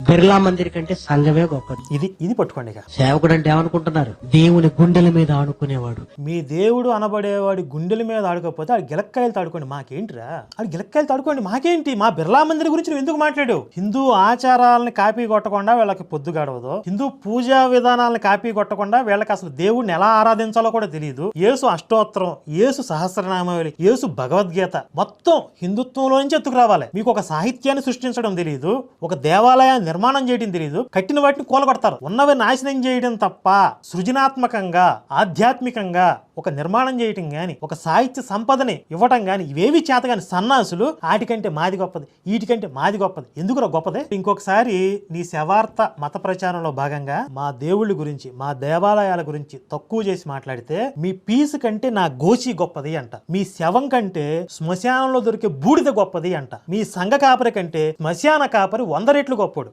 బిర్లా మందిర్ కంటే సంఘమే గొప్పది. ఇది పట్టుకోండి. ఇక సేవకుడు అంటే ఏమనుకుంటున్నారు? దేవుని గుండెల మీద ఆనుకునేవాడు. మీ దేవుడు అనబడేవాడి గుండెల మీద ఆడుకోకపోతే ఆడు గిలక్కాయలు తాడుకోండి మాకేంటిరా, ఆడు గిలక్కాయలు తాడుకోండి మాకేంటి, మా బిర్లా మందిర్ గురించి నువ్వు ఎందుకు మాట్లాడు? హిందూ ఆచారాలను కాపీ కొట్టకుండా వీళ్ళకి పొద్దు గడవదు, హిందూ పూజా విధానాలను కాపీ కొట్టకుండా వీళ్ళకి అసలు దేవుడిని ఎలా ఆరాధించాలో కూడా తెలియదు. యేసు అష్టోత్తరం, యేసు సహస్రనామావళి, యేసు భగవద్గీత మొత్తం హిందుత్వంలో నుంచి ఎత్తుకు రావాలి. మీకు ఒక సాహిత్యాన్ని సృష్టించడం తెలియదు, ఒక దేవాలయాన్ని నిర్మాణం చేయడం తెలియదు, కట్టిన వాటిని కూలగొడతారు. ఉన్నవి నాశనం చేయడం తప్ప సృజనాత్మకంగా ఆధ్యాత్మికంగా ఒక నిర్మాణం చేయటం గాని, ఒక సాహిత్య సంపదని ఇవ్వటం గాని ఇవేవి చేత గాని సన్నాసులు వాటికంటే మాది గొప్పది, వీటికంటే మాది గొప్పది. ఎందుకురా గొప్పదే? ఇంకొకసారి నీ శవార్త మత ప్రచారంలో భాగంగా మా దేవుళ్ళ గురించి, మా దేవాలయాల గురించి తక్కువ చేసి మాట్లాడితే మీ పీసు కంటే నా గోచి గొప్పది అంట, మీ శవం కంటే శ్మశానంలో దొరికే బూడిద గొప్పది అంట, మీ సంఘ కాపరి కంటే శ్మశాన కాపరి 100 రెట్లు గొప్పడు.